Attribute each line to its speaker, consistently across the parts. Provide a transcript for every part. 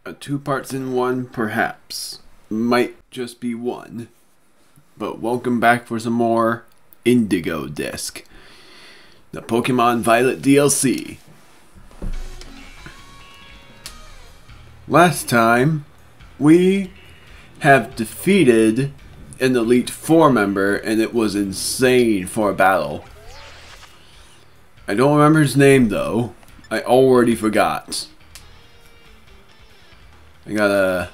Speaker 1: A two parts in one, perhaps. Might just be one. But welcome back for some more Indigo Disc. The Pokemon Violet DLC. Last time, we have defeated an Elite Four member, and it was insane for a battle. I don't remember his name though. I already forgot. I gotta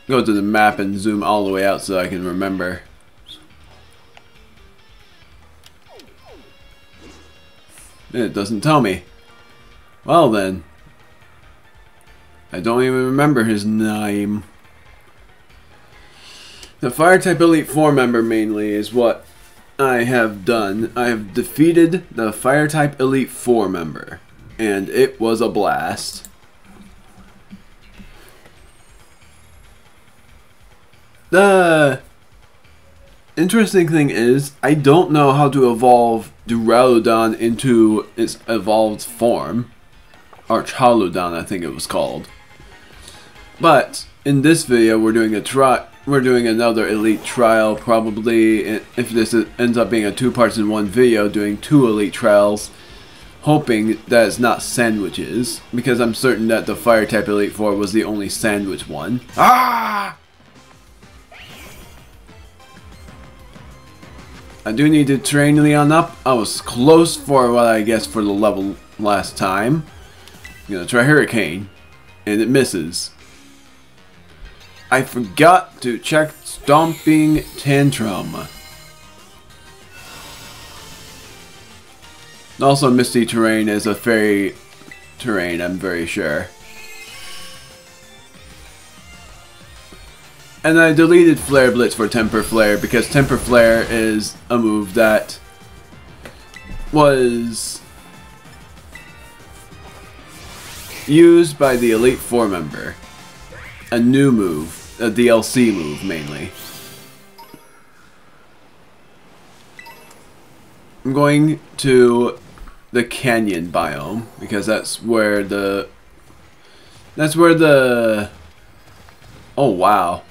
Speaker 1: go to the map and zoom all the way out so I can remember. It doesn't tell me. Well then. I don't even remember his name. The Fire-type Elite Four member mainly is what I have done. I have defeated the Fire-type Elite Four member. And it was a blast. The interesting thing is, I don't know how to evolve Duraludon into its evolved form. Archaludon, I think it was called. But in this video, we're doing another Elite Trial. Probably, if this ends up being a two parts in one video, doing two Elite Trials, hoping that it's not sandwiches, because I'm certain that the Fire-type Elite Four was the only sandwich one. Ah! I do need to train Leon up. I was close for what I guess for the level last time. I'm gonna try Hurricane, and it misses. I forgot to check Stomping Tantrum. Also, Misty Terrain is a fairy terrain, I'm very sure. And I deleted Flare Blitz for Temper Flare because Temper Flare is a move that was used by the Elite Four member. A new move, a DLC move mainly. I'm going to the Canyon biome because that's where the oh wow.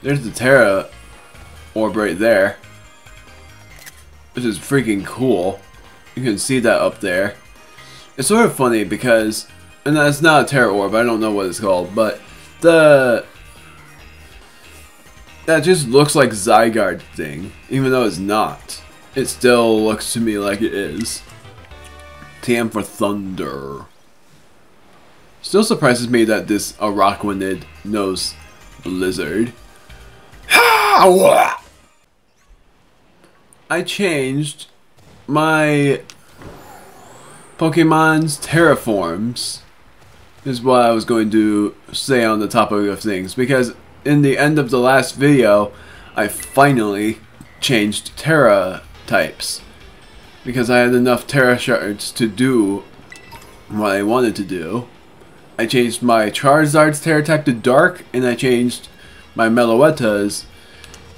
Speaker 1: There's the Terra orb right there. This is freaking cool. You can see that up there. It's sort of funny because, and that's not a Terra orb, I don't know what it's called, but that just looks like Zygarde thing, even though it's not. It still looks to me like it is. TM for Thunder. Still surprises me that this Araquanid knows Blizzard. I changed my Pokemon's terraforms, is what I was going to say on the topic of things, because in the end of the last video, I finally changed Terra types, because I had enough Terra shards to do what I wanted to do. I changed my Charizard's Terra type to Dark, and I changed my Meloetta's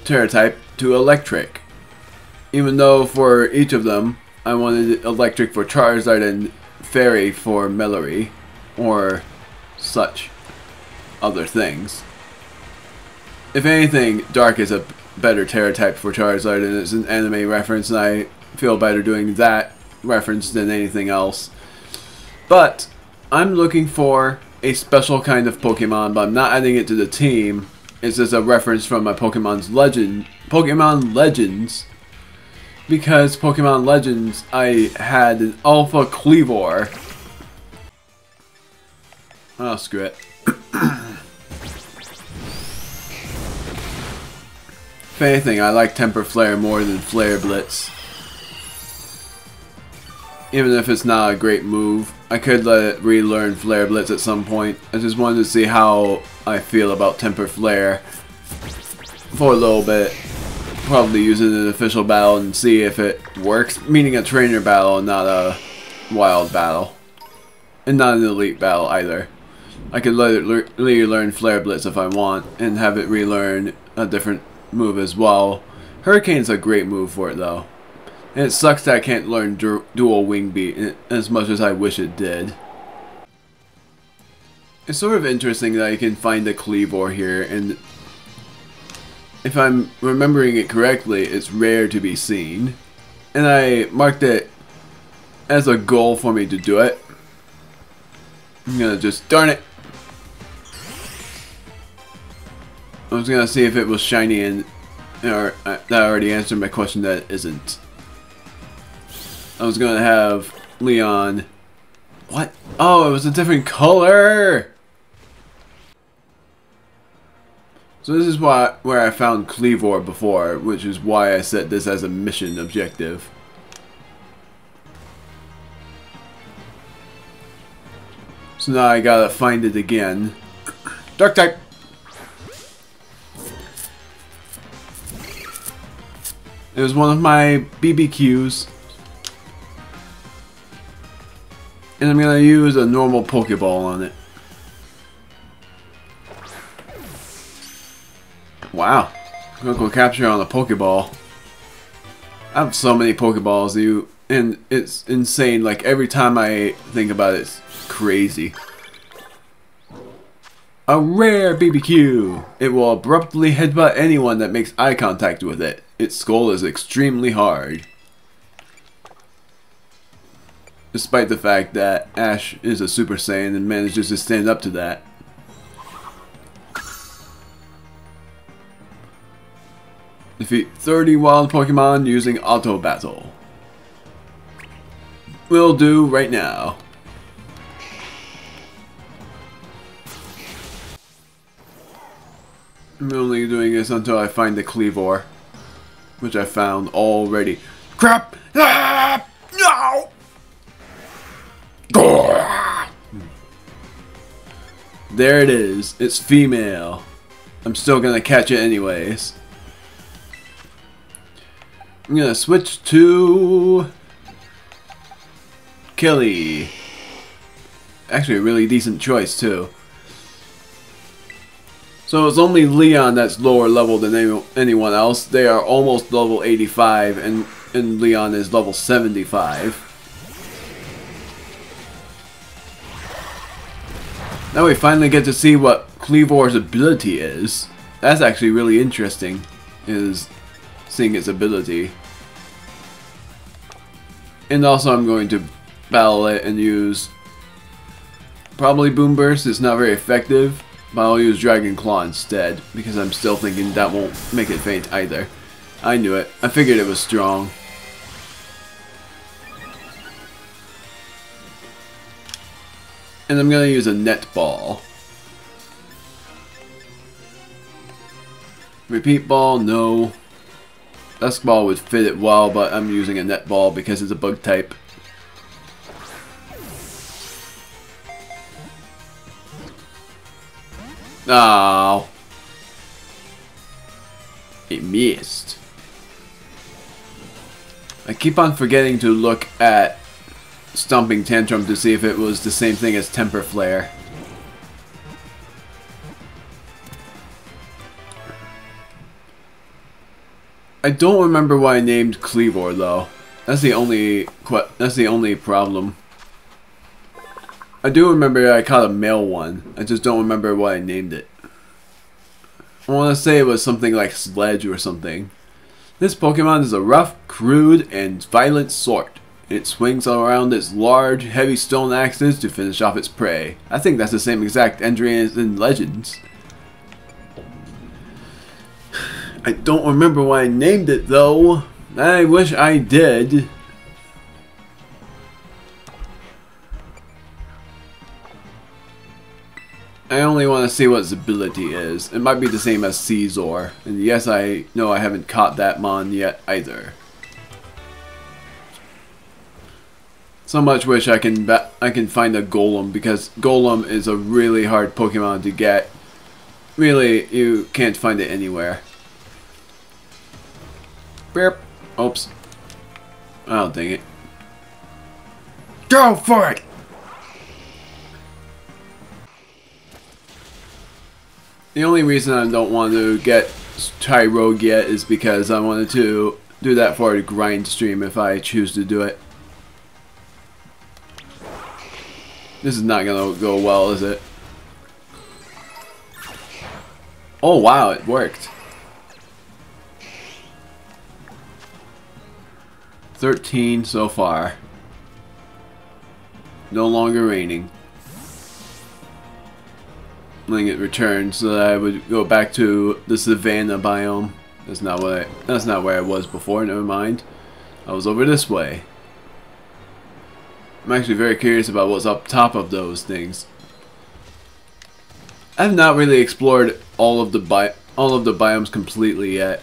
Speaker 1: Terra type to Electric. Even though for each of them, I wanted Electric for Charizard and Fairy for Mellory, or such other things. If anything, Dark is a better Terra type for Charizard, and it's an anime reference, and I feel better doing that reference than anything else. But I'm looking for a special kind of Pokemon, but I'm not adding it to the team. It's just a reference from my Pokemon Legends, because Pokemon Legends, I had an Alpha Cleavor. Oh, screw it. If anything, I like Temper Flare more than Flare Blitz. Even if it's not a great move, I could let it relearn Flare Blitz at some point. I just wanted to see how I feel about Temper Flare for a little bit. Probably use it in an official battle and see if it works. Meaning a trainer battle and not a wild battle. And not an elite battle either. I could let it relearn Flare Blitz if I want, and have it relearn a different move as well. Hurricane's a great move for it though. And it sucks that I can't learn dual Wing Beat as much as I wish it did. It's sort of interesting that I can find a Cleavor here, and if I'm remembering it correctly, it's rare to be seen. And I marked it as a goal for me to do it. I'm gonna just, darn it! I was gonna see if it was shiny, and or that already answered my question that it isn't. I was gonna have Leon. What? Oh, it was a different color! So this is where I found Cleavor before, which is why I set this as a mission objective. So now I gotta find it again. Dark type! It was one of my BBQs. And I'm gonna use a normal Pokeball on it. Wow. Critical capture on a Pokeball. I have so many Pokeballs, and it's insane. Like, every time I think about it, it's crazy. A rare BBQ! It will abruptly headbutt anyone that makes eye contact with it. Its skull is extremely hard. Despite the fact that Ash is a Super Saiyan and manages to stand up to that. Defeat 30 wild Pokemon using Auto Battle. Will do right now. I'm only doing this until I find the Cleavor, which I found already. Crap! Ah! No! There it is. It's female. I'm still gonna catch it anyways. I'm gonna switch to Kelly. Actually, a really decent choice too. So it's only Leon that's lower level than anyone else. They are almost level 85, and Leon is level 75. Now we finally get to see what Cleavor's ability is. That's actually really interesting, is seeing its ability. And also I'm going to battle it and use probably Boom Burst. It's not very effective, but I'll use Dragon Claw instead, because I'm still thinking that won't make it faint either. I knew it. I figured it was strong. And I'm gonna use a net ball. Repeat ball, no. Dusk ball would fit it well, but I'm using a net ball because it's a bug type. Oh, it missed. I keep on forgetting to look at Stomping Tantrum to see if it was the same thing as Temper Flare. I don't remember why I named Cleavor though. That's the only problem. I do remember I caught a male one. I just don't remember why I named it. I want to say it was something like Sledge or something. This Pokemon is a rough, crude, and violent sort. It swings around its large, heavy stone axes to finish off its prey. I think that's the same exact entry as in Legends. I don't remember why I named it though. I wish I did. I only want to see what its ability is. It might be the same as Caesar. And yes, I know I haven't caught that mon yet either. So much wish I can find a Golem, because Golem is a really hard Pokemon to get. Really, you can't find it anywhere. Burp. Oops. Oh, dang it. Go for it! The only reason I don't want to get Tyrogue yet is because I wanted to do that for a grind stream if I choose to do it. This is not gonna go well, is it? Oh wow, it worked. 13 so far. No longer raining. Letting it return so that I would go back to the savanna biome. That's not where I was before, never mind. I was over this way. I'm actually very curious about what's up top of those things. I've not really explored all of the biomes completely yet.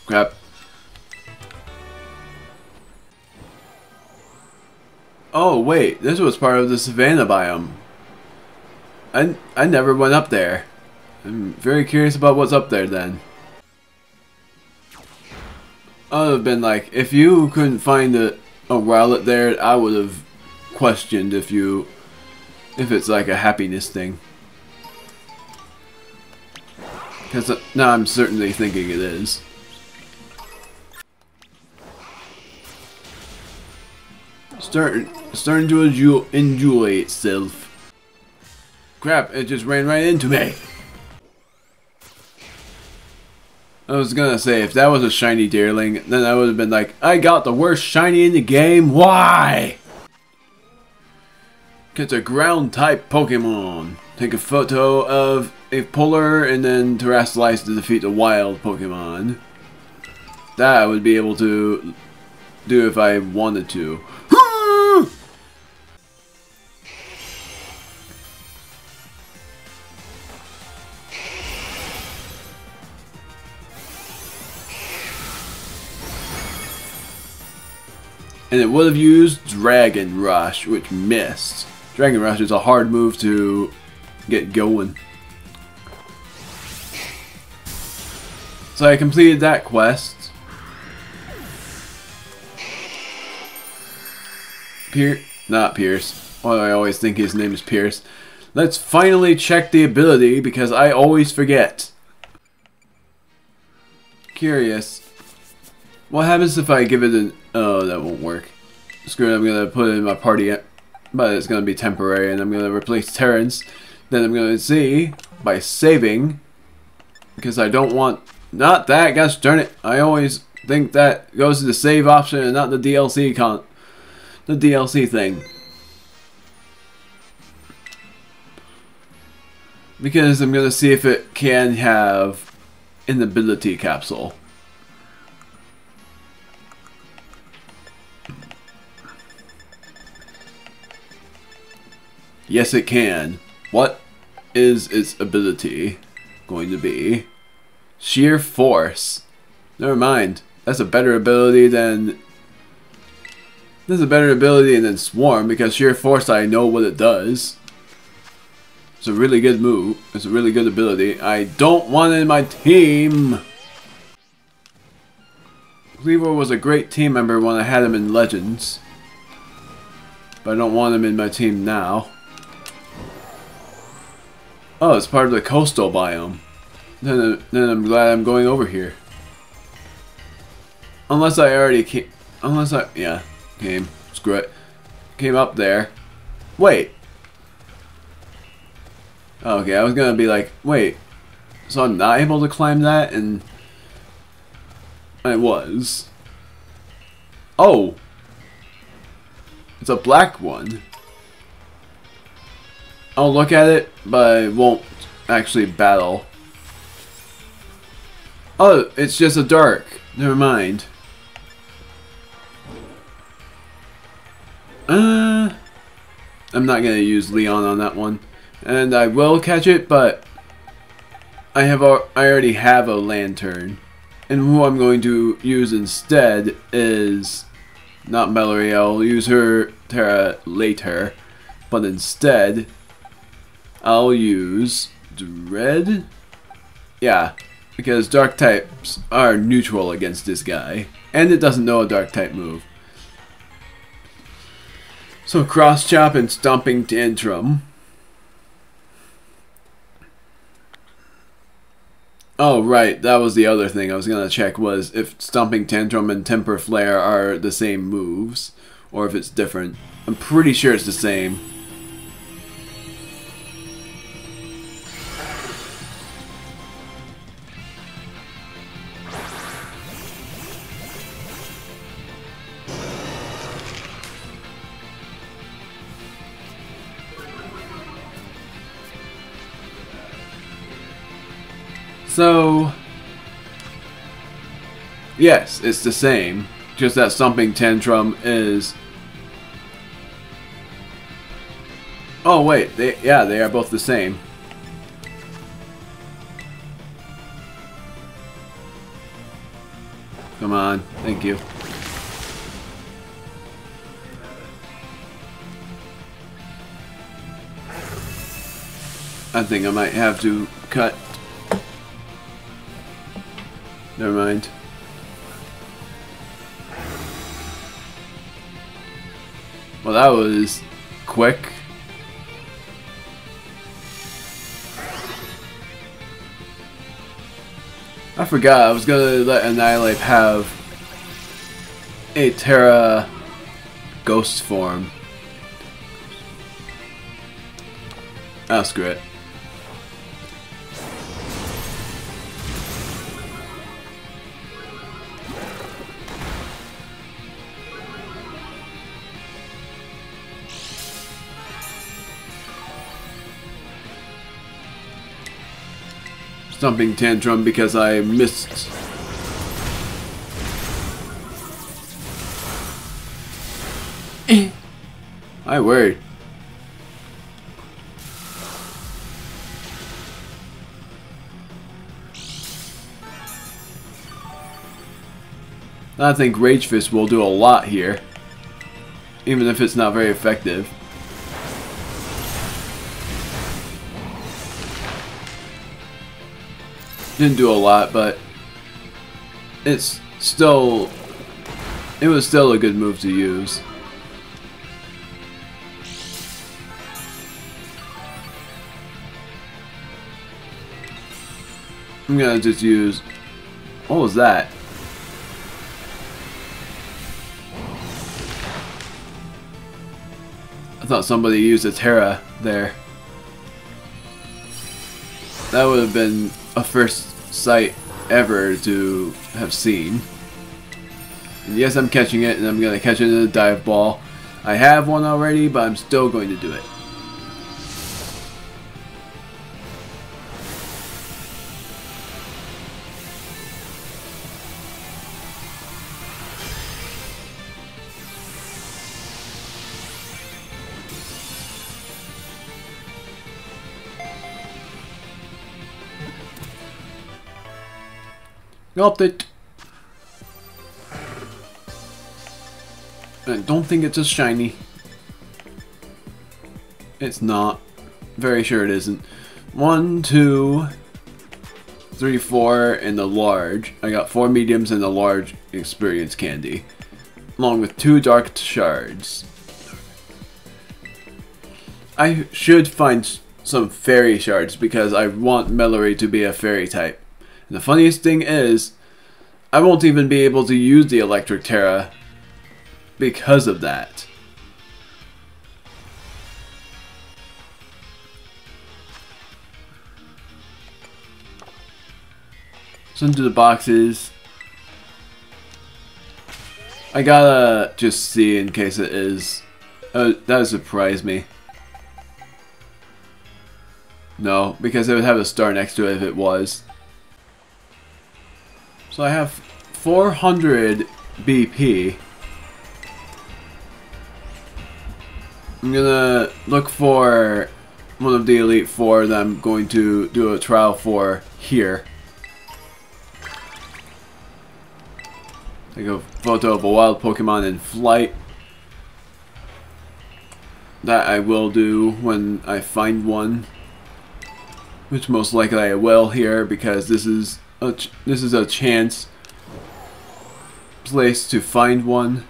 Speaker 1: Crap. Oh wait, this was part of the savanna biome. I never went up there. I'm very curious about what's up there then. I would have been like, if you couldn't find a rowlet there, I would have questioned if it's like a happiness thing. Because now I'm certainly thinking it is. Starting to enjoy itself. Crap, it just ran right into me. I was gonna say, if that was a shiny deerling, then I would have been like, I got the worst shiny in the game, why? It's a ground type Pokemon. Take a photo of a polar and then terrestrialize to defeat a wild Pokemon. That I would be able to do if I wanted to. And it would have used Dragon Rush, which missed. Dragon Rush is a hard move to get going. So I completed that quest. Not Pierce. Why do I always think his name is Pierce? Let's finally check the ability because I always forget. Curious. What happens if I give it an... Oh, that won't work. Screw it, I'm going to put it in my party, but it's going to be temporary, and I'm going to replace Terrence. Then I'm going to see, by saving, because I don't want... Not that, gosh darn it. I always think that goes to the save option and not the DLC the DLC thing. Because I'm going to see if it can have an ability capsule. Yes, it can. What is its ability going to be? Sheer Force. Never mind. That's a better ability than... That's a better ability than Swarm, because Sheer Force, I know what it does. It's a really good move. It's a really good ability. I don't want it in my team! Cleaver was a great team member when I had him in Legends. But I don't want him in my team now. Oh, it's part of the coastal biome. Then I'm glad I'm going over here. Unless I already came... Unless I... Yeah. Came. Screw it. Came up there. Wait. Okay, I was gonna be like, wait. So I'm not able to climb that? And... I was. Oh! It's a black one. I'll look at it, but I won't actually battle. Oh, it's just a dark. Never mind. I'm not gonna use Leon on that one, and I will catch it, but I already have a lantern, and who I'm going to use instead is not Mallory. I'll use her later, but instead I'll use Dread. Yeah, because dark types are neutral against this guy, and it doesn't know a dark type move. So Cross Chop and Stomping Tantrum. Oh right, that was the other thing I was gonna check, was if Stomping Tantrum and Temper Flare are the same moves, or if it's different. I'm pretty sure it's the same. So, yes, it's the same. Just that Stomping Tantrum is... Oh wait, they are both the same. Come on, thank you. I think I might have to cut. Never mind. Well, that was quick. I forgot I was gonna let Annihilate have a Terra ghost form. Ah, screw it. Stomping Tantrum because I missed. I worried. I think Rage Fist will do a lot here, even if it's not very effective. Didn't do a lot, but it was still a good move to use. I'm gonna just use... What was that? I thought somebody used a Terra there. That would have been a first sight ever to have seen. And yes, I'm catching it, and I'm going to catch it in a dive ball. I have one already, but I'm still going to do it. Got it. I don't think it's a shiny. It's not. Very sure it isn't. 1, 2, 3, 4 in the large. I got 4 mediums and a large experience candy, along with 2 dark shards. I should find some fairy shards because I want Mellory to be a fairy type. And the funniest thing is, I won't even be able to use the Electric Terra because of that. So into the boxes. I gotta just see in case it is. That would surprise me. No, because it would have a star next to it if it was. So I have 400 BP. I'm gonna look for one of the Elite Four that I'm going to do a trial for here. Take a photo of a wild Pokemon in flight. That I will do when I find one. Which most likely I will here because this is a chance place to find one.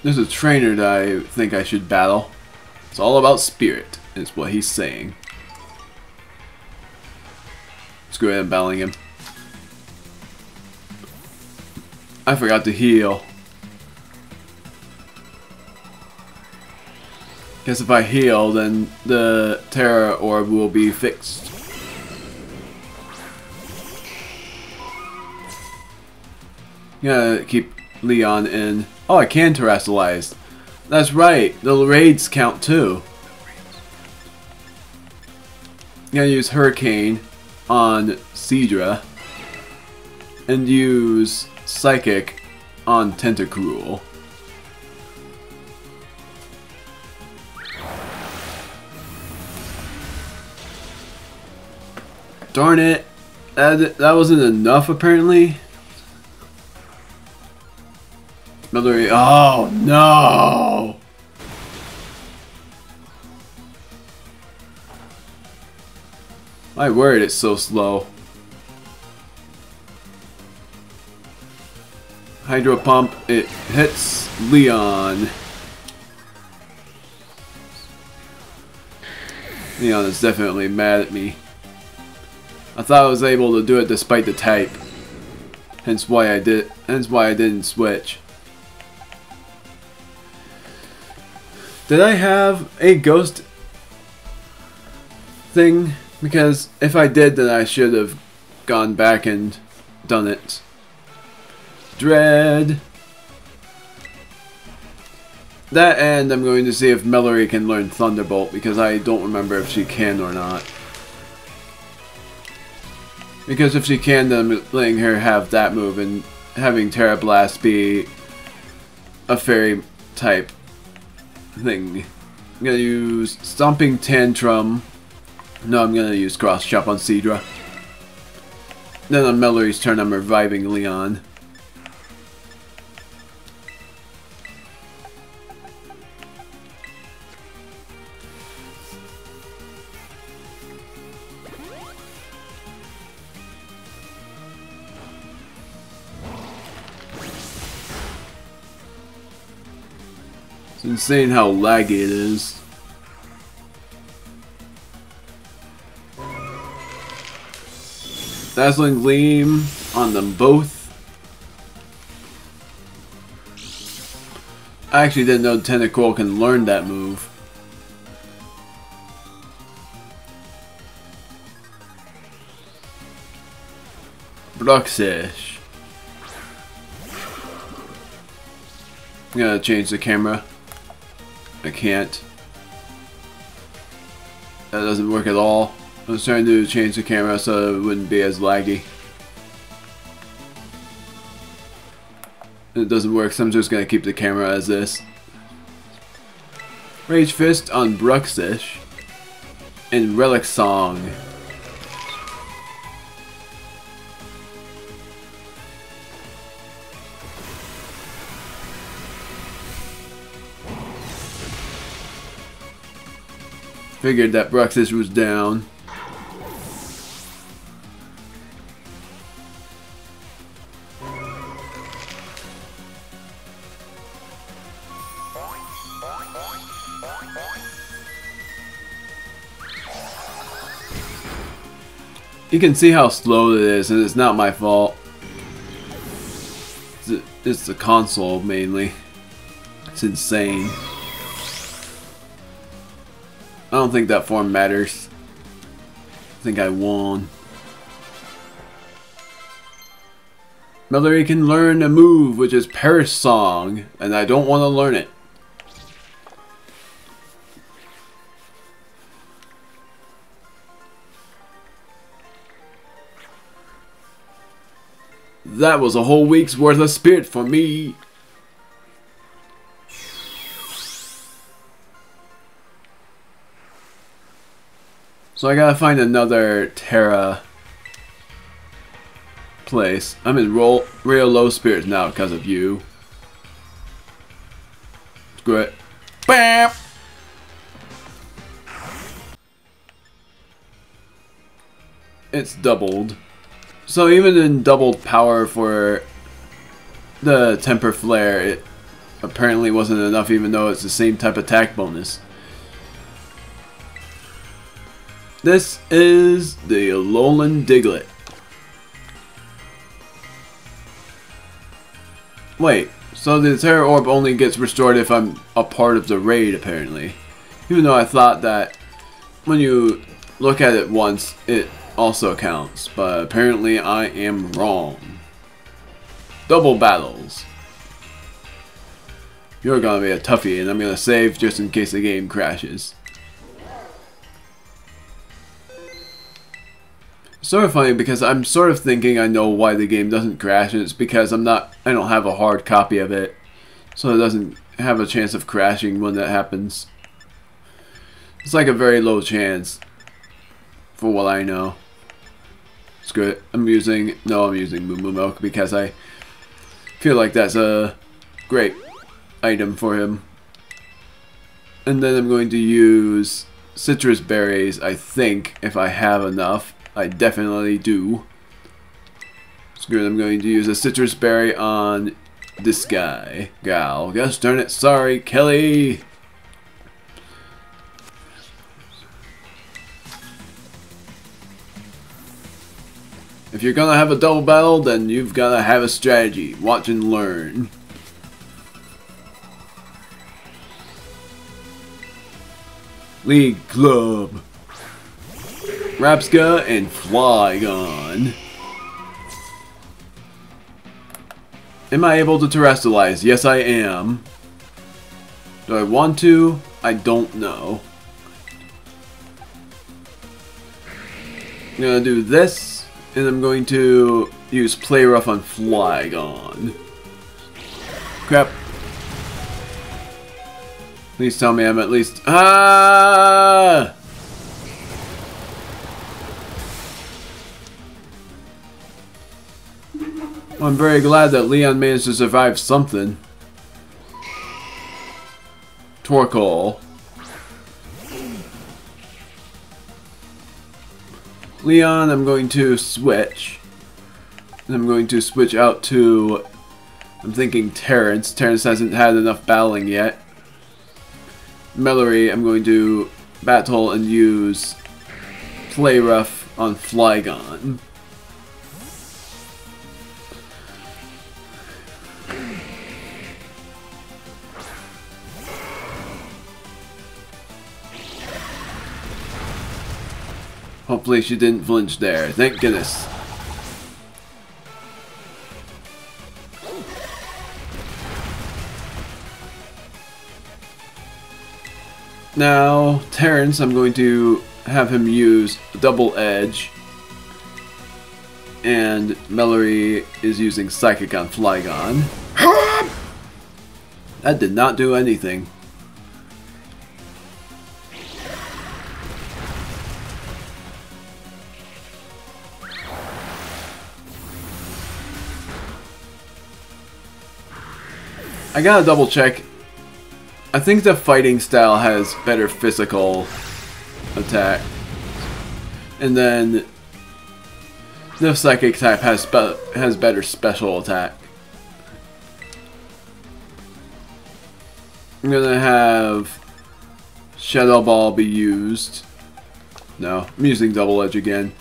Speaker 1: There's a trainer that I think I should battle. It's all about spirit, is what he's saying. Let's go ahead and battling him. I forgot to heal. Guess if I heal, then the Terra Orb will be fixed. Gotta keep Leon in. Oh, I can terrestrialize. That's right, the raids count too. I'm gonna use Hurricane on Seadra and use Psychic on Tentacruel. Darn it, that wasn't enough apparently. Another, oh no! My word, it's so slow. Hydro Pump, it hits Leon. Leon is definitely mad at me. I thought I was able to do it despite the type. Hence why I didn't switch. Did I have a ghost thing? Because if I did, then I should have gone back and done it. Dread. That, and I'm going to see if Mellory can learn Thunderbolt, because I don't remember if she can or not. Because if she can, then I'm letting her have that move and having Terra Blast be a fairy type thing. I'm gonna use Stomping Tantrum. No, I'm gonna use Cross Chop on Seadra. Then on Mellory's turn, I'm reviving Leon. It's insane how laggy it is. Dazzling Gleam on them both. I actually didn't know Tentacruel can learn that move. Bruxish. I'm gonna change the camera. I can't. That doesn't work at all. I was trying to change the camera so it wouldn't be as laggy. It doesn't work, so I'm just gonna keep the camera as this. Rage Fist on Bruxish. And Relic Song. Figured that Bruxish was down. You can see how slow it is, and it's not my fault. It's the console mainly. It's insane. I don't think that form matters. I think I won. Mellory can learn a move which is Perish Song, and I don't want to learn it. That was a whole week's worth of spirit for me. So I gotta find another Terra place. I'm in real low spirits now because of you. Screw it. Bam! It's doubled. So even in doubled power for the Temper Flare, it apparently wasn't enough even though it's the same type of attack bonus. This is the Alolan Diglett. Wait, so the Terra Orb only gets restored if I'm a part of the raid apparently. Even though I thought that when you look at it once, it also counts. But apparently I am wrong. Double battles. You're gonna be a toughie, and I'm gonna save just in case the game crashes. Sort of funny because I'm sort of thinking I know why the game doesn't crash, and it's because I don't have a hard copy of it, so it doesn't have a chance of crashing when that happens. It's like a very low chance, for what I know. Screw it. I'm using Moo Moo Milk because I feel like that's a great item for him. And then I'm going to use citrus berries, I think, if I have enough. I definitely do. Screw it, I'm going to use a citrus berry on this guy. Gal. Gosh darn it, sorry, Kelly! If you're gonna have a double battle, then you've gotta have a strategy. Watch and learn. League Club. Rapska and Flygon. Am I able to terrestrialize? Yes, I am. Do I want to? I don't know. I'm gonna do this, and I'm going to use Play Rough on Flygon. Crap. Please tell me I'm at least... Ah! Well, I'm very glad that Leon managed to survive something. Torkoal. Leon, I'm going to switch. And I'm going to switch out to... I'm thinking Terrence. Terrence hasn't had enough battling yet. Mellory, I'm going to battle and use Play Rough on Flygon. Hopefully she didn't flinch there. Thank goodness. Now, Terrence, I'm going to have him use Double Edge. And Mellory is using Psychic on Flygon. That did not do anything. I gotta double check. I think the fighting style has better physical attack. And then the psychic type has better special attack. I'm gonna have Shadow Ball be used. No, I'm using Double Edge again.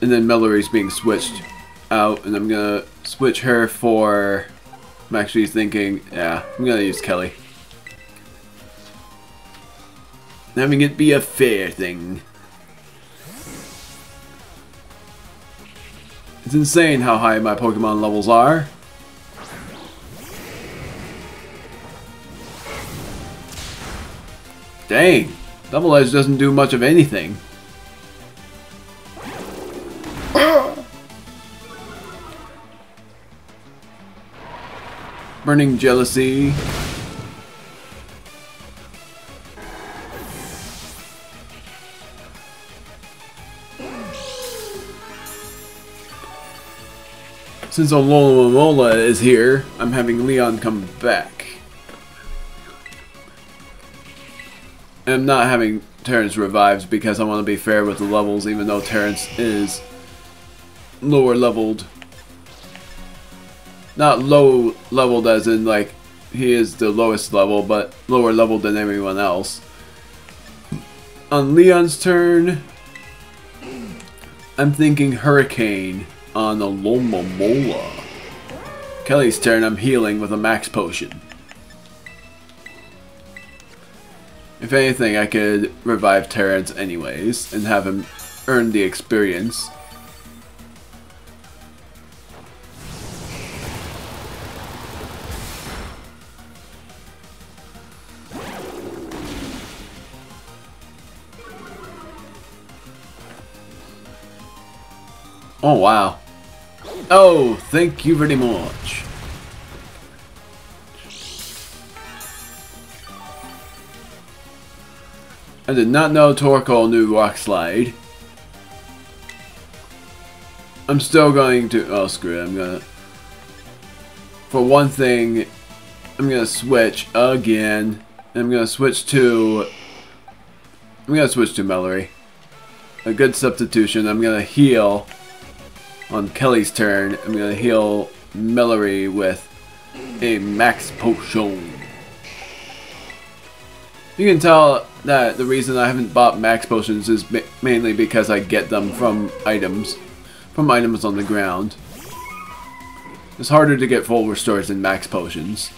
Speaker 1: And then Mellory's being switched out, and I'm gonna switch her for... I'm actually thinking, yeah, I'm gonna use Kelly. Having it be a fair thing. It's insane how high my Pokemon levels are. Dang, Double Edge doesn't do much of anything. Burning Jealousy. Since Alola is here, I'm having Leon come back. And I'm not having Terrence revives because I want to be fair with the levels, even though Terrence is lower leveled. Not low leveled as in like he is the lowest level, but lower leveled than everyone else. On Leon's turn, I'm thinking Hurricane on Alomomola. Kelly's turn, I'm healing with a max potion. If anything, I could revive Terrence anyways and have him earn the experience. Oh, wow. Oh, thank you very much. I did not know Torkoal knew Rock Slide. I'm still going to... Oh, screw it. I'm gonna... For one thing, I'm gonna switch again. I'm gonna switch to... Mellory. A good substitution. I'm gonna heal on Kelly's turn. I'm gonna heal Mellory with a max potion. You can tell that the reason I haven't bought max potions is mainly because I get them from items on the ground. It's harder to get full restores than max potions.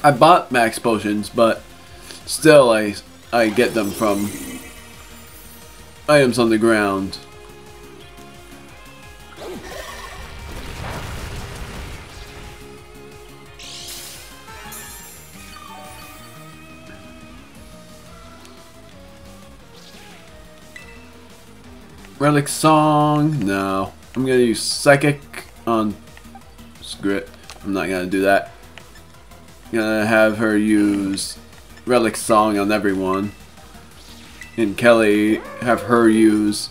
Speaker 1: I bought max potions, but still I get them from items on the ground. Relic Song, no. I'm gonna use Psychic on... Screw it. I'm not gonna do that. I'm gonna have her use Relic Song on everyone. And Kelly, have her use...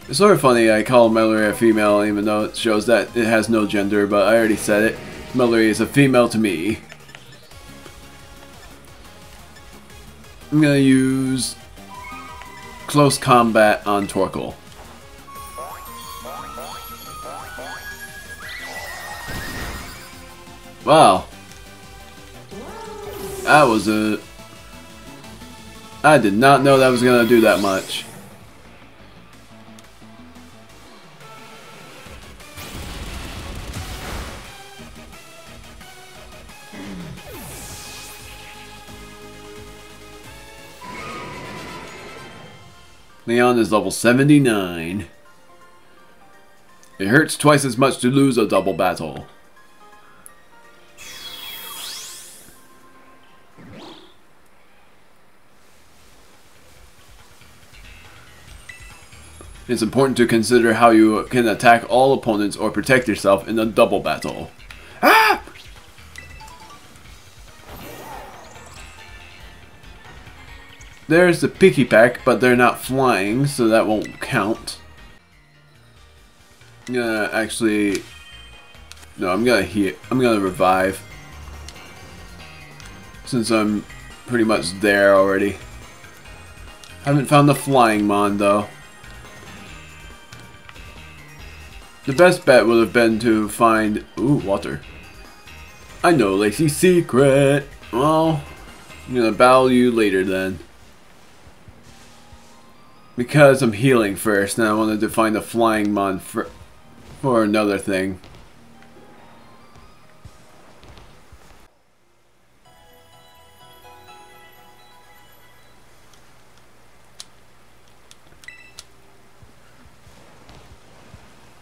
Speaker 1: It's sort of funny I call Mellory a female even though it shows that it has no gender, but I already said it. Mellory is a female to me. I'm gonna use Close Combat on Torkoal. Wow. That was a... I did not know that was gonna do that much. Leon is level 79. It hurts twice as much to lose a double battle. It's important to consider how you can attack all opponents or protect yourself in a double battle. Ah! There's the Picky Pack, but they're not flying, so that won't count. I'm gonna actually... No, I'm gonna heal. I'm gonna revive. Since I'm pretty much there already. Haven't found the Flying Mon, though. The best bet would have been to find... Ooh, water. I know Lacey's secret. Well, I'm gonna battle you later then. Because I'm healing first, and I wanted to find a Flying Mon for another thing.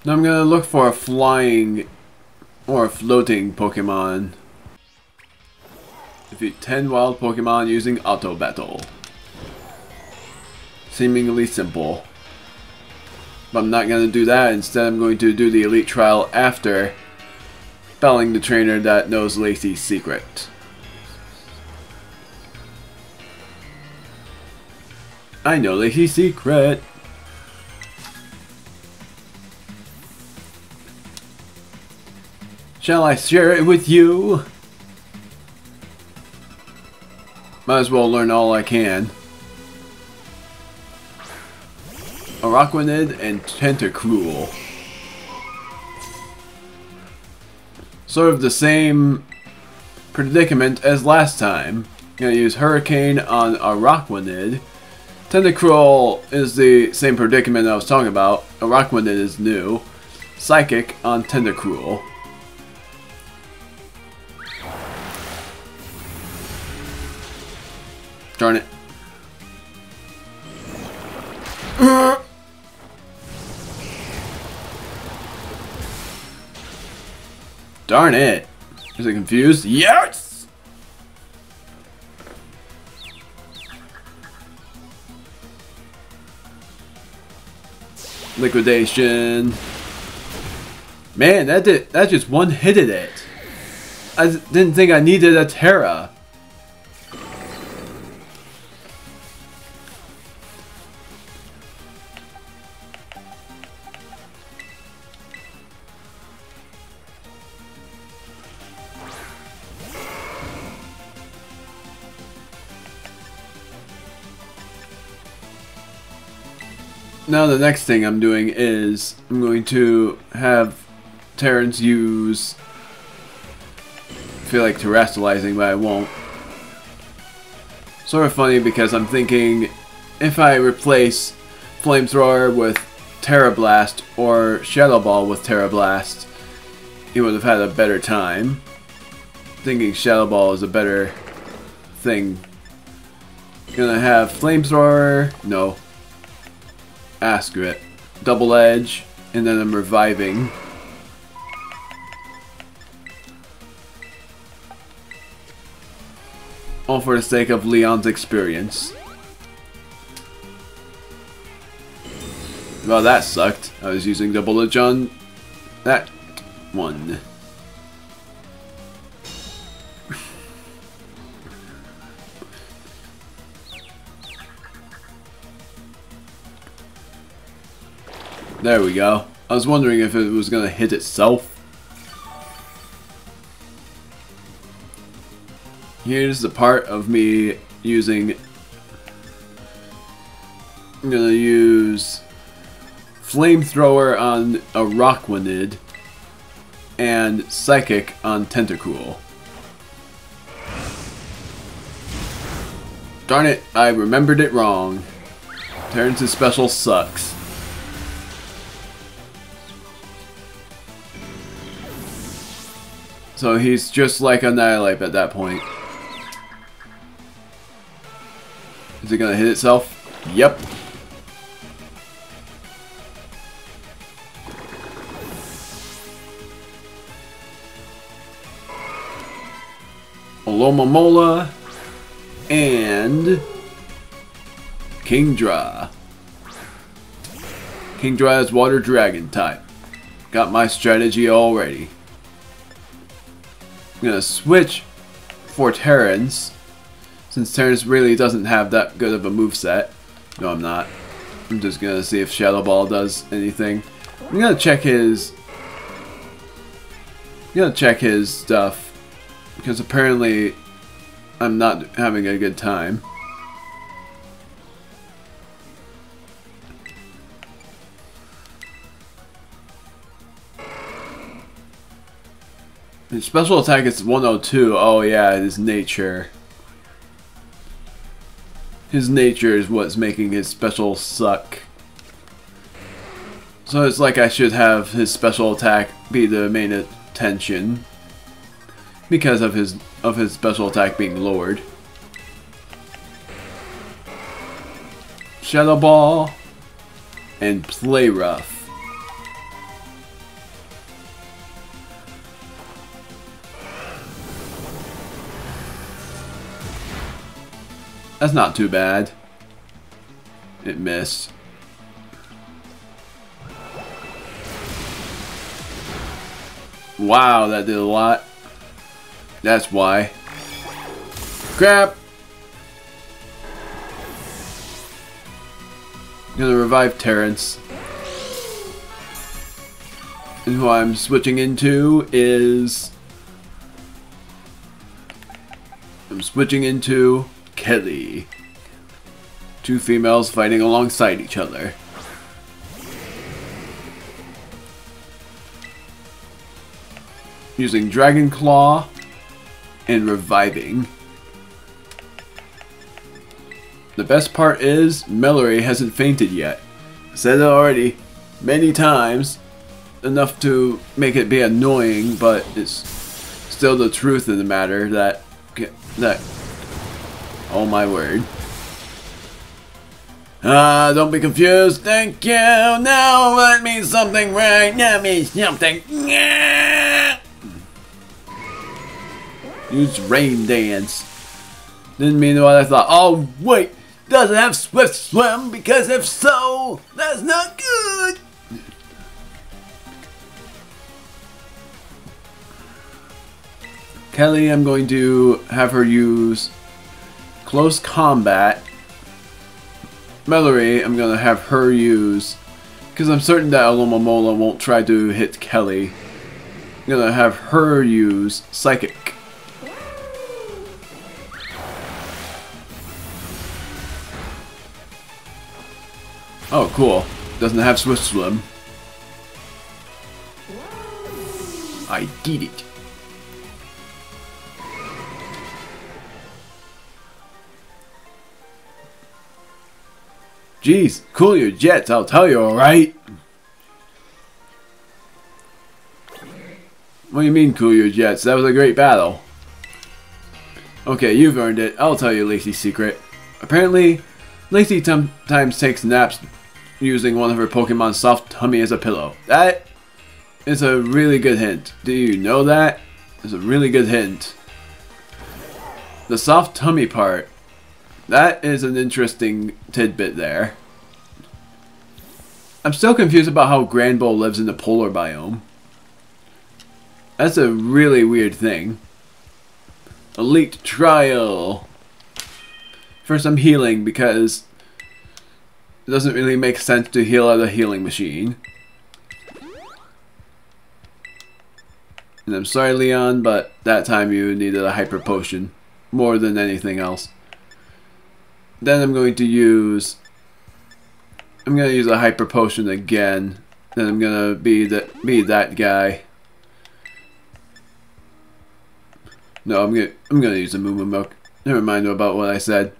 Speaker 1: Now I'm gonna look for a flying or a floating Pokemon. Defeat 10 wild Pokemon using Auto Battle. Seemingly simple. But I'm not gonna do that. Instead, I'm going to do the Elite Trial after battling the trainer that knows Lacey's secret. I know Lacey's secret. Shall I share it with you? Might as well learn all I can. Araquanid and Tentacruel. Sort of the same predicament as last time. I'm gonna use Hurricane on Araquanid. Tentacruel is the same predicament I was talking about. Araquanid is new. Psychic on Tentacruel. Darn it. Darn it. Is it confused? Yes! Liquidation. Man, that just one-hitted it. I didn't think I needed a Terra. Now the next thing I'm doing is I'm going to have Terrans use, I feel like terrestrializing, but I won't. Sort of funny because I'm thinking if I replace Flamethrower with Terra Blast or Shadow Ball with Terra Blast, he would have had a better time. Thinking Shadow Ball is a better thing. Gonna have Flamethrower, no. Askrit, Double Edge, and then I'm reviving. All for the sake of Leon's experience. Well, that sucked. I was using Double Edge on that one. There we go. I was wondering if it was gonna hit itself. Here's the part of me using... I'm gonna use Flamethrower on a Rockwanid and Psychic on Tentacool. Darn it, I remembered it wrong. Terrance's special sucks. So he's just like Annihilate at that point. Is it gonna hit itself? Yep. Alomomola and Kingdra. Kingdra is Water Dragon type. Got my strategy already. I'm gonna switch for Terrans, since Terrans really doesn't have that good of a moveset. No, I'm not. I'm just gonna see if Shadow Ball does anything. I'm gonna check his stuff, because apparently I'm not having a good time. His special attack is 102. Oh yeah, his nature. His nature is what's making his special suck. So it's like I should have his special attack be the main attention, because of his special attack being lowered. Shadow Ball and Play Rough. That's not too bad. It missed. Wow, that did a lot. That's why. Crap! I'm gonna revive Terrance. And who I'm switching into is... I'm switching into Kelly. Two females fighting alongside each other. Using Dragon Claw and reviving. The best part is Mellory hasn't fainted yet. I said it already many times, enough to make it be annoying, but it's still the truth of the matter that oh my word. Don't be confused. Thank you. Now that means something right. That means something. Use Rain Dance. Didn't mean what I thought. Oh wait, doesn't have Swift Swim, because if so, that's not good. Kelly, I'm going to have her use close combat. Mallory, I'm going to have her use, because I'm certain that Alomomola won't try to hit Kelly. I'm going to have her use Psychic. Oh, cool. Doesn't have Swift Swim. I did it. Jeez, cool your jets, I'll tell you, alright? What do you mean, cool your jets? That was a great battle. Okay, you've earned it. I'll tell you Lacey's secret. Apparently, Lacey sometimes takes naps using one of her Pokemon's soft tummy as a pillow. That is a really good hint. Do you know that? It's a really good hint. The soft tummy part. That is an interesting tidbit there. I'm still confused about how Granbull lives in the polar biome. That's a really weird thing. Elite Trial. First I'm healing because it doesn't really make sense to heal out a healing machine. And I'm sorry, Leon, but that time you needed a hyper potion more than anything else. Then I'm going to use a hyper potion again. Then I'm gonna be that guy. No, I'm gonna use a Moo Moo Milk. Never mind about what I said.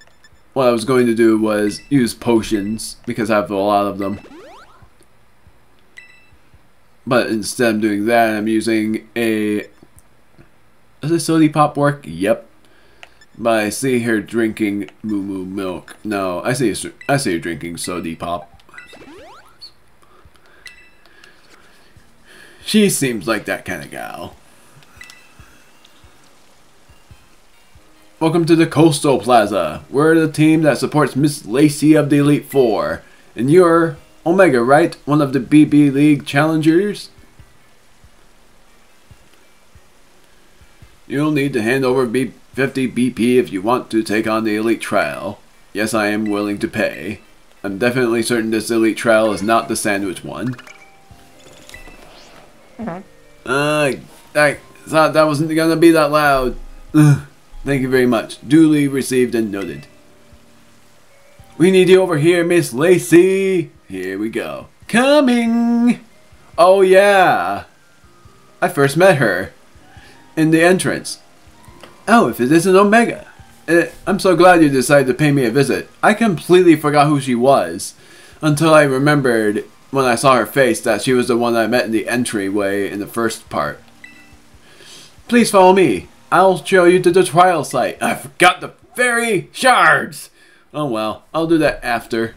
Speaker 1: What I was going to do was use potions because I have a lot of them. But instead of doing that, I'm using a... Does a Sody Pop work? Yep. But I see her drinking Moo Moo Milk. No, I see her drinking Sody Pop. She seems like that kind of gal. Welcome to the Coastal Plaza. We're the team that supports Miss Lacey of the Elite Four. And you're Omega, right? One of the BB League challengers? You'll need to hand over 50 BP if you want to take on the Elite Trial. Yes, I am willing to pay. I'm definitely certain this Elite Trial is not the sandwich one. I thought that wasn't gonna be that loud. Ugh. Thank you very much. Duly received and noted. We need you over here, Miss Lacey. Here we go. Coming! Oh yeah! I first met her in the entrance. Oh, if it isn't Omega. I'm so glad you decided to pay me a visit. I completely forgot who she was until I remembered when I saw her face that she was the one I met in the entryway in the first part. Please follow me. I'll show you to the trial site. I forgot the fairy shards! Oh well, I'll do that after.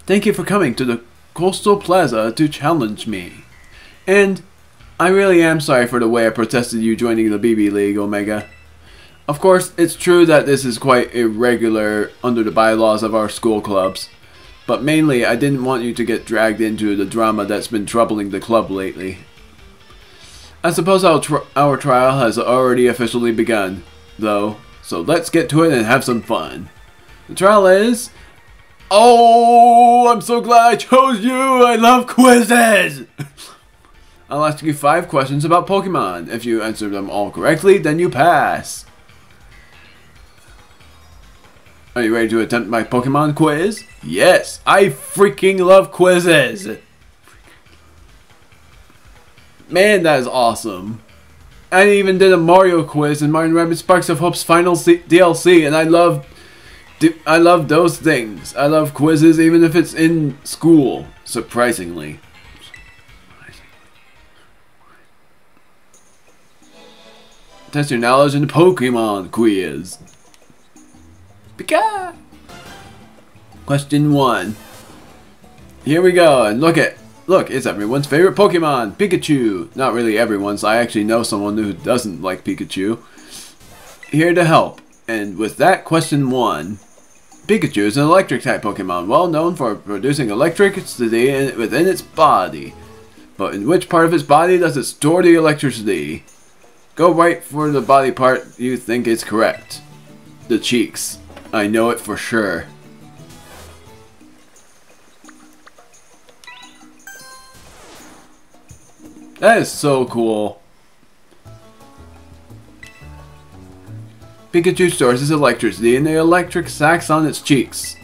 Speaker 1: Thank you for coming to the Coastal Plaza to challenge me. And I really am sorry for the way I protested you joining the BB League, Omega. Of course, it's true that this is quite irregular under the bylaws of our school clubs. But mainly, I didn't want you to get dragged into the drama that's been troubling the club lately. I suppose our trial has already officially begun, though, so let's get to it and have some fun. The trial is... Oh, I'm so glad I chose you! I love quizzes! I'll ask you 5 questions about Pokemon. If you answer them all correctly, then you pass. Are you ready to attempt my Pokemon quiz? Yes, I freaking love quizzes! Man, that is awesome. I even did a Mario quiz in Mario & Rabbids Sparks of Hope's final DLC, and I love those things. I love quizzes even if it's in school, surprisingly. Test your knowledge in the Pokemon quiz. Pika! Question 1. Here we go, and look, it's everyone's favorite Pokemon, Pikachu. Not really everyone's, I actually know someone who doesn't like Pikachu. Here to help. And with that, question 1. Pikachu is an electric type Pokemon, well known for producing electricity within its body. But in which part of its body does it store the electricity? Go right for the body part you think is correct. The cheeks. I know it for sure. That is so cool. Pikachu stores its electricity in the electric sacs on its cheeks.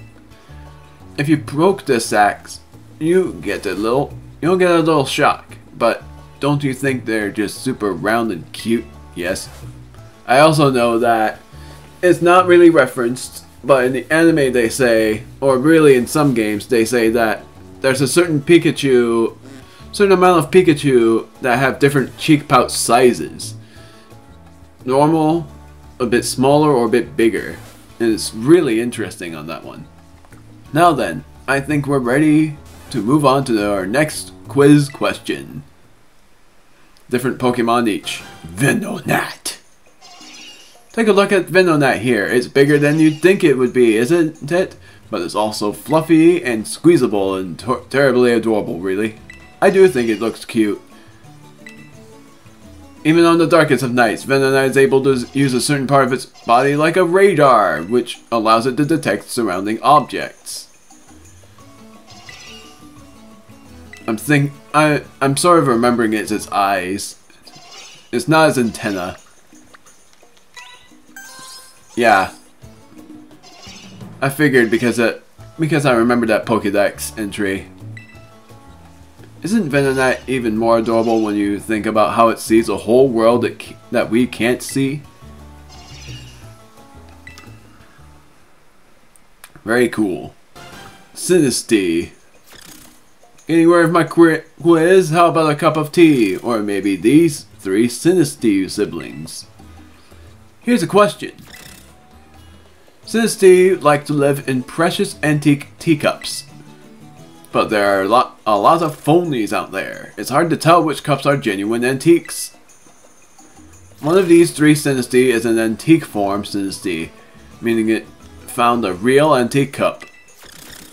Speaker 1: If you poke the sacs, you'll get a little shock. But don't you think they're just super round and cute? Yes. I also know that it's not really referenced, but in the anime they say, or really in some games they say that there's a certain amount of Pikachu that have different cheek pouch sizes. Normal, a bit smaller, or a bit bigger. And it's really interesting on that one. Now then, I think we're ready to move on to our next quiz question. Different Pokemon each. Venonat. Take a look at Venonat here. It's bigger than you'd think it would be, isn't it? But it's also fluffy and squeezable and terribly adorable, really. I do think it looks cute. Even on the darkest of nights, Venonat is able to use a certain part of its body like a radar, which allows it to detect surrounding objects. I'm sort of remembering it's its eyes. It's not its antenna. Yeah. I figured because I remembered that Pokédex entry. Isn't Venonat even more adorable when you think about how it sees a whole world that we can't see? Very cool. Sinistea. Anywhere of my quiz? How about a cup of tea? Or maybe these 3 Sinistea siblings. Here's a question. Sinistea like to live in precious antique teacups. But there are a lot of phonies out there. It's hard to tell which cups are genuine antiques. One of these 3 Sinistea is an antique form Sinistea, meaning it found a real antique cup.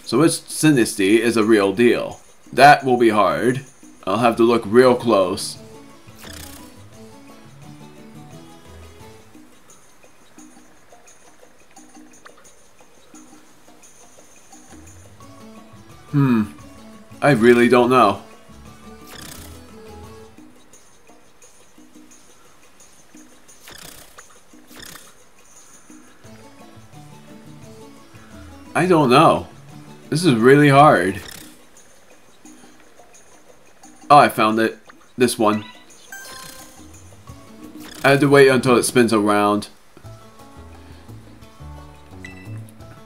Speaker 1: So which Sinistea is a real deal? That will be hard. I'll have to look real close. I really don't know. I don't know. This is really hard. Oh, I found it. This one. I had to wait until it spins around.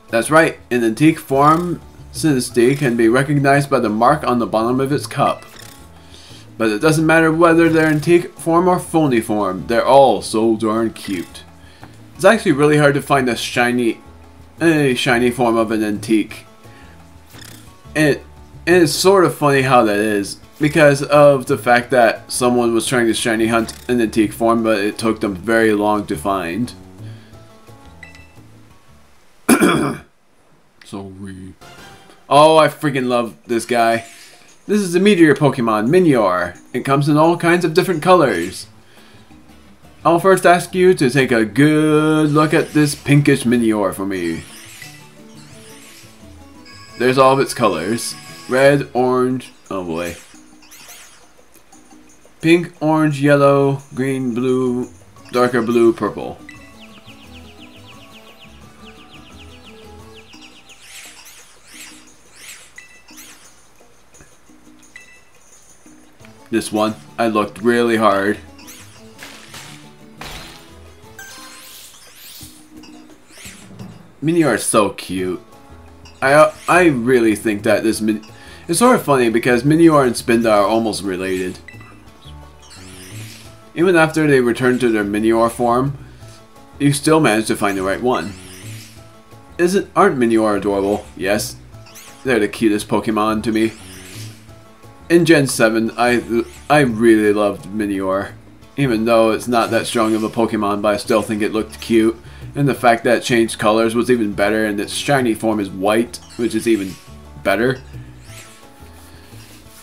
Speaker 1: That's right. In antique form, Sinistea can be recognized by the mark on the bottom of its cup. But it doesn't matter whether they're antique form or phony form, they're all so darn cute. It's actually really hard to find a shiny form of an antique. And it's sort of funny how that is, because of the fact that someone was trying to shiny hunt an antique form, but it took them very long to find. Sorry. Oh, I freaking love this guy. This is a meteor Pokemon, Minior. It comes in all kinds of different colors. I'll first ask you to take a good look at this pinkish Minior for me. There's all of its colors. Red, orange, oh boy. Pink, orange, yellow, green, blue, darker blue, purple. This one, I looked really hard. Minior is so cute. I really think that this it's sort of funny because Minior and Spinda are almost related. Even after they return to their Minior form, you still manage to find the right one. Aren't Minior adorable? Yes. They're the cutest Pokemon to me. In Gen 7, I really loved Minior. Even though it's not that strong of a Pokemon, but I still think it looked cute. And the fact that it changed colors was even better, and its shiny form is white, which is even better.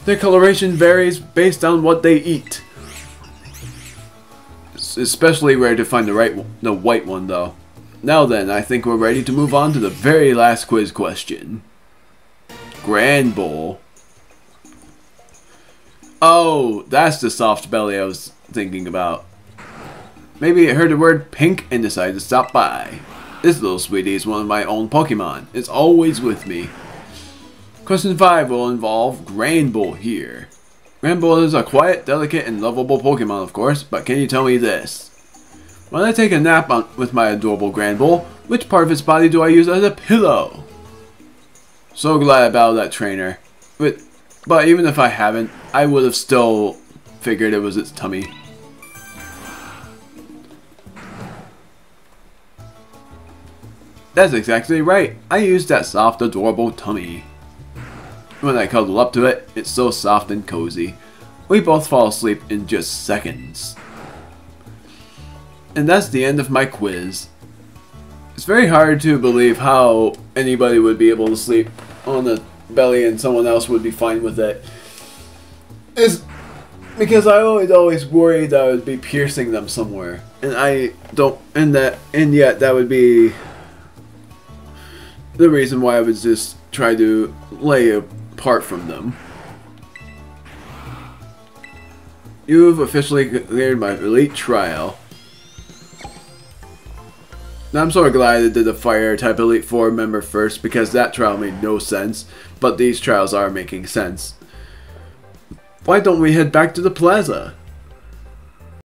Speaker 1: Their coloration varies based on what they eat. It's especially rare to find the white one though. Now then, I think we're ready to move on to the very last quiz question. Grand Bowl. Oh, that's the soft belly I was thinking about. Maybe it heard the word pink and decided to stop by. This little sweetie is one of my own Pokemon. It's always with me. Question 5 will involve Granbull here. Granbull is a quiet, delicate, and lovable Pokemon, of course, but can you tell me this? When I take a nap with my adorable Granbull, which part of its body do I use as a pillow? So glad I battled that trainer. But even if I haven't, I would have still figured it was its tummy. That's exactly right. I used that soft, adorable tummy. When I cuddle up to it, it's so soft and cozy. We both fall asleep in just seconds. And that's the end of my quiz. It's very hard to believe how anybody would be able to sleep on the belly and someone else would be fine with it. It's because I always worried that I would be piercing them somewhere. And I don't, and yet that would be the reason why I would just try to lay apart from them. You've officially cleared my elite trial. Now I'm so glad I did the Fire type Elite 4 member first because that trial made no sense, but these trials are making sense. Why don't we head back to the plaza?